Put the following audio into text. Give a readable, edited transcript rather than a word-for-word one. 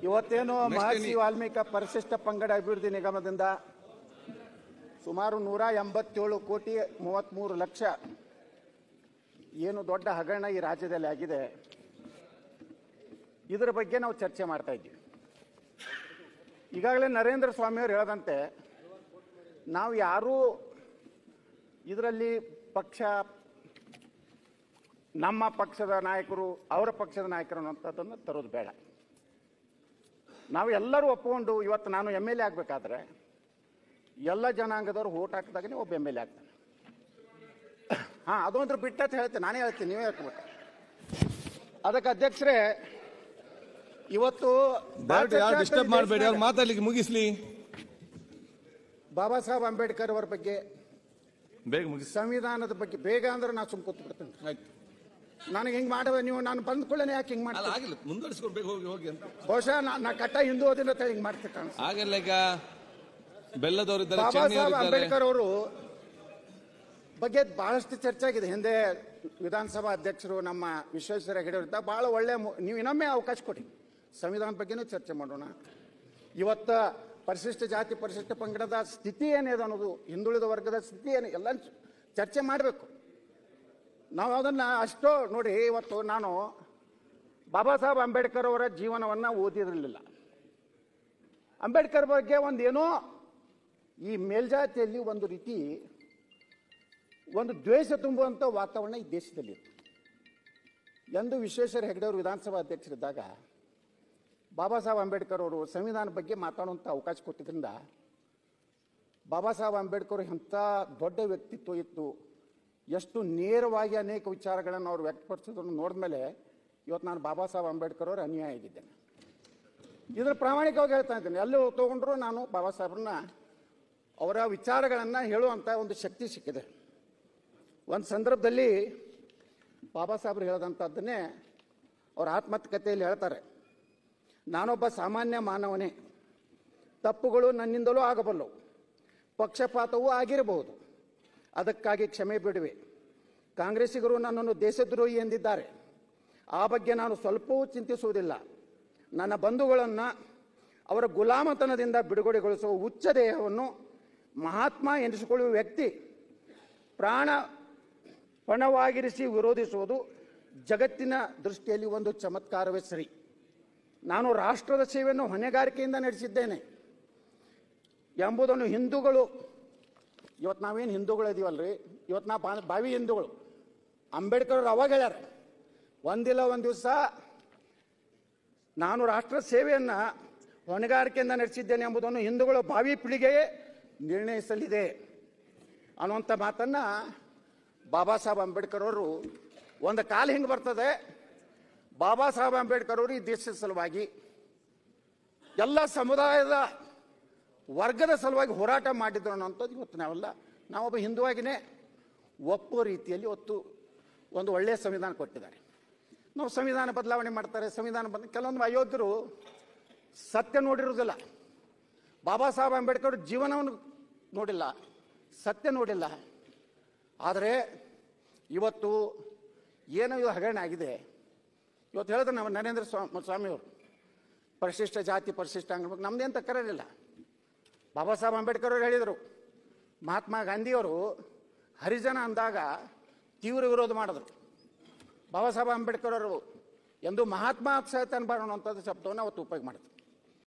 ಇವತ್ತೇನು ಮಹರ್ಷಿ ವಾಲ್ಮೀಕಿ ಪರಿಶಿಷ್ಟ ಪಂಗಡ ಅಭಿವೃದ್ಧಿ ನಿಗಮದಿಂದ ಸುಮಾರು 187 ಕೋಟಿ 33 ಲಕ್ಷ ಏನು ದೊಡ್ಡ ಹಗರಣ ಈ ರಾಜ್ಯದಲ್ಲಿ ಆಗಿದೆ. ಇದರ ಬಗ್ಗೆ ನಾವು ಚರ್ಚೆ ಮಾಡ್ತಾ ಇದ್ದೀವಿ. ಈಗಾಗಲೇ ನರೇಂದ್ರ ಸ್ವಾಮಿ ಅವರು ಹೇಳದಂತೆ ನಾವು ಯಾರೂ ಇದರಲ್ಲಿ ಪಕ್ಷ ನಮ್ಮ ಪಕ್ಷದ ನಾಯಕರು ಅವರ ಪಕ್ಷದ ನಾಯಕರು ಅನ್ನೋಂಥದ್ದನ್ನು ತರೋದು ಬೇಡ. ನಾವು ಎಲ್ಲರೂ ಒಪ್ಪಿಕೊಂಡು ಇವತ್ತು ನಾನು MLA ಆಗಬೇಕಾದ್ರೆ ಎಲ್ಲ ಜನಾಂಗದವರು ಓಟ್ ಹಾಕಿದಾಗನೇ ಒಬ್ಬ MLA ಆಗ್ತಾನೆ. ಅದೊಂದ್ರ ಬಿಟ್ಟಂತ ಹೇಳ್ತೀನಿ, ನಾನೇ ಹೇಳ್ತೀನಿ, ನೀವೇ ಹೇಳ್ಕೊಬೇಕು. ಅದಕ್ಕೆ ಅಧ್ಯಕ್ಷರೇ ಇವತ್ತು ಡಿಸ್ಟರ್ಬ್ ಮಾಡಬೇಡಿ, ಅವ್ರು ಮಾತಾಡ್ಲಿಕ್ಕೆ ಮುಗಿಸ್ಲಿ. ಬಾಬಾ ಸಾಹೇಬ್ ಅಂಬೇಡ್ಕರ್ ಅವರ ಬಗ್ಗೆ ಬೇಗ ಮುಗಿಸಿ. ಸಂವಿಧಾನದ ಬಗ್ಗೆ ಬೇಗ ಅಂದ್ರೆ ನಾನು ಸುಮ್ ಕೂತ್ ಬಿಡ್ತೇನೆ. ನನಗೆ ಹಿಂಗೆ ಮಾಡುವ ನೀವು ನಾನು ಬಂದ ಕೂಡಲೇ ಯಾಕೆ ಹಿಂಗೆ ಮಾಡ್ತೀನಿ? ಮುಂದುವರಿಸ್ಕೊಳ್ಬೇಕು, ಹೋಗಿ ಹೋಗಿ ಅಂತ. ಬಹುಶಃ ನಾ ಕಟ್ಟ ಹಿಂದೂ ಓದಿಲ್ಲ ಹಿಂಗೆ ಮಾಡ್ತೀನಿ ಕಾಣಿಸ್ತು. ಹಾಗೆಲ್ಲ ಈಗ ಬೆಲ್ಲದವರಿದ್ದಾರೆ, ಬಾಬಾ ಸಾಹೇಬ್ ಅಂಬೇಡ್ಕರ್ ಅವರು ಬಗ್ಗೆ ಬಹಳಷ್ಟು ಚರ್ಚೆ ಆಗಿದೆ. ಹಿಂದೆ ವಿಧಾನಸಭಾ ಅಧ್ಯಕ್ಷರು ನಮ್ಮ ವಿಶ್ವೇಶ್ವರ ಹೆಗಡೆ ಅವರಿದ್ದಾಗ ಬಹಳ ಒಳ್ಳೆ, ನೀವು ಇನ್ನೊಮ್ಮೆ ಅವಕಾಶ ಕೊಡಿ, ಸಂವಿಧಾನದ ಬಗ್ಗೆನೂ ಚರ್ಚೆ ಮಾಡೋಣ. ಇವತ್ತ ಪರಿಶಿಷ್ಟ ಜಾತಿ ಪರಿಶಿಷ್ಟ ಪಂಗಡದ ಸ್ಥಿತಿ ಏನಿದೆ ಅನ್ನೋದು, ಹಿಂದುಳಿದ ವರ್ಗದ ಸ್ಥಿತಿ ಏನು ಎಲ್ಲ ಚರ್ಚೆ ಮಾಡಬೇಕು. ನಾವು ಅದನ್ನು ಅಷ್ಟೋ ನೋಡಿ. ಇವತ್ತು ನಾನು ಬಾಬಾ ಸಾಹೇಬ್ ಅಂಬೇಡ್ಕರ್ ಅವರ ಜೀವನವನ್ನು ಓದಿರಲಿಲ್ಲ. ಅಂಬೇಡ್ಕರ್ ಬಗ್ಗೆ ಒಂದೇನೋ ಈ ಮೇಲ್ಜಾತಿಯಲ್ಲಿ ಒಂದು ರೀತಿ ಒಂದು ದ್ವೇಷ ತುಂಬುವಂಥ ವಾತಾವರಣ ಈ ದೇಶದಲ್ಲಿತ್ತು. ಎಂದು ವಿಶ್ವೇಶ್ವರ ಹೆಗಡೆ ಅವರು ವಿಧಾನಸಭಾ ಅಧ್ಯಕ್ಷರಿದ್ದಾಗ ಬಾಬಾ ಸಾಹೇಬ್ ಅಂಬೇಡ್ಕರ್ ಅವರು ಸಂವಿಧಾನ ಬಗ್ಗೆ ಮಾತಾಡುವಂಥ ಅವಕಾಶ ಕೊಟ್ಟಿದ್ದರಿಂದ ಬಾಬಾ ಸಾಹೇಬ್ ಅಂಬೇಡ್ಕರ್ ಎಂಥ ದೊಡ್ಡ ವ್ಯಕ್ತಿತ್ವ ಇತ್ತು, ಎಷ್ಟು ನೇರವಾಗಿ ಅನೇಕ ವಿಚಾರಗಳನ್ನು ಅವರು ವ್ಯಕ್ತಪಡಿಸೋದನ್ನು ನೋಡಿದ ಮೇಲೆ ಇವತ್ತು ನಾನು ಬಾಬಾ ಸಾಹೇಬ್ ಅಂಬೇಡ್ಕರ್ ಅವರು ಅನ್ಯಾಯ ಆಗಿದ್ದೇನೆ. ಇದರ ಪ್ರಾಮಾಣಿಕವಾಗಿ ಹೇಳ್ತಾ ಇದ್ದೇನೆ. ಎಲ್ಲೂ ತೊಗೊಂಡ್ರು ನಾನು ಬಾಬಾ ಸಾಹೇಬ್ರನ್ನ ಅವರ ವಿಚಾರಗಳನ್ನು ಹೇಳುವಂಥ ಒಂದು ಶಕ್ತಿ ಸಿಕ್ಕಿದೆ. ಒಂದು ಸಂದರ್ಭದಲ್ಲಿ ಬಾಬಾ ಸಾಹೇಬ್ರು ಹೇಳದಂಥದ್ದನ್ನೇ ಅವರ ಆತ್ಮಕಥೆಯಲ್ಲಿ ಹೇಳ್ತಾರೆ. ನಾನೊಬ್ಬ ಸಾಮಾನ್ಯ ಮಾನವನೇ, ತಪ್ಪುಗಳು ನನ್ನಿಂದಲೂ ಆಗಬಲ್ಲವು, ಪಕ್ಷಪಾತವೂ ಆಗಿರಬಹುದು, ಅದಕ್ಕಾಗಿ ಕ್ಷಮೆ ಬಿಡುವೆ. ಕಾಂಗ್ರೆಸ್ಸಿಗರು ನನ್ನನ್ನು ದೇಶದ್ರೋಹಿ ಎಂದಿದ್ದಾರೆ, ಆ ಬಗ್ಗೆ ನಾನು ಸ್ವಲ್ಪವೂ ಚಿಂತಿಸುವುದಿಲ್ಲ. ನನ್ನ ಬಂಧುಗಳನ್ನು ಅವರ ಗುಲಾಮತನದಿಂದ ಬಿಡುಗಡೆಗೊಳಿಸುವ ಹುಚ್ಚ ದೇಹವನ್ನು ಮಹಾತ್ಮ ಎನಿಸಿಕೊಳ್ಳುವ ವ್ಯಕ್ತಿ ಪ್ರಾಣ ಪಣವಾಗಿರಿಸಿ ವಿರೋಧಿಸುವುದು ಜಗತ್ತಿನ ದೃಷ್ಟಿಯಲ್ಲಿ ಒಂದು ಚಮತ್ಕಾರವೇ ಸರಿ. ನಾನು ರಾಷ್ಟ್ರದ ಸೇವೆಯನ್ನು ಹೊಣೆಗಾರಿಕೆಯಿಂದ ನಡೆಸಿದ್ದೇನೆ ಎಂಬುದನ್ನು ಹಿಂದೂಗಳು, ಇವತ್ತು ನಾವೇನು ಹಿಂದೂಗಳಿದ್ದೀವಲ್ರಿ, ಇವತ್ತು ನಾ ಬಾವಿ ಹಿಂದೂಗಳು. ಅಂಬೇಡ್ಕರ್ ಅವರು ಅವಾಗ ಹೇಳ್ಯಾರ, ಒಂದಿಲ್ಲ ಒಂದು ದಿವಸ ನಾನು ರಾಷ್ಟ್ರ ಸೇವೆಯನ್ನು ಹೊಣೆಗಾರಿಕೆಯಿಂದ ನಡೆಸಿದ್ದೇನೆ ಎಂಬುದನ್ನು ಹಿಂದೂಗಳು ಭಾವಿ ಪೀಳಿಗೆಯೇ ನಿರ್ಣಯಿಸಲಿದೆ ಅನ್ನುವಂಥ ಮಾತನ್ನು ಬಾಬಾ ಸಾಹೇಬ್ ಅಂಬೇಡ್ಕರ್ ಅವರು, ಒಂದು ಕಾಲ ಹಿಂಗೆ ಬರ್ತದೆ, ಬಾಬಾ ಸಾಹೇಬ್ ಅಂಬೇಡ್ಕರ್ ಅವರು ಈ ದೇಶದ ಸಲುವಾಗಿ ಎಲ್ಲ ಸಮುದಾಯದ ವರ್ಗದ ಸಲುವಾಗಿ ಹೋರಾಟ ಮಾಡಿದ್ರು ಅನ್ನೋಂಥದ್ದು ಇವತ್ತು ನಾವೊಬ್ಬ ಹಿಂದುವಾಗಿನೇ ಒಪ್ಪುವ ರೀತಿಯಲ್ಲಿ ಇವತ್ತು ಒಂದು ಒಳ್ಳೆಯ ಸಂವಿಧಾನ ಕೊಟ್ಟಿದ್ದಾರೆ. ನಾವು ಸಂವಿಧಾನ ಬದಲಾವಣೆ ಮಾಡ್ತಾರೆ, ಸಂವಿಧಾನ ಕೆಲವೊಂದು ಅಯೋಗ್ಯರು ಸತ್ಯ ನೋಡಿರೋದಿಲ್ಲ. ಬಾಬಾ ಸಾಹೇಬ್ ಅಂಬೇಡ್ಕರ್ ಜೀವನವನ್ನು ನೋಡಿಲ್ಲ, ಸತ್ಯ ನೋಡಿಲ್ಲ. ಆದರೆ ಇವತ್ತು ಏನೋ ಇದು ಹಗರಣ ಆಗಿದೆ. ಇವತ್ತು ಹೇಳಿದ್ರೆ ನಾವು ನರೇಂದ್ರ ಸ್ವಾಮಿಯವರು ಪರಿಶಿಷ್ಟ ಜಾತಿ ಪರಿಶಿಷ್ಟ ಅಂಗಡಿ ನಮ್ದೇನು ತಕರಾರಿಲ್ಲ. ಬಾಬಾ ಸಾಹೇಬ್ ಅಂಬೇಡ್ಕರ್ ಅವರು ಹೇಳಿದರು, ಮಹಾತ್ಮ ಗಾಂಧಿಯವರು ಹರಿಜನ ಅಂದಾಗ ತೀವ್ರ ವಿರೋಧ ಮಾಡಿದ್ರು. ಬಾಬಾ ಸಾಹೇಬ್ ಅಂಬೇಡ್ಕರ್ ಅವರು ಎಂದು ಮಹಾತ್ಮ ಸಹಿತ ಅನ್ಬಾರ ಅನ್ನುವಂಥದ್ದು ಶಬ್ದವನ್ನು ಅವತ್ತು ಉಪಯೋಗ ಮಾಡಿದ್ರು.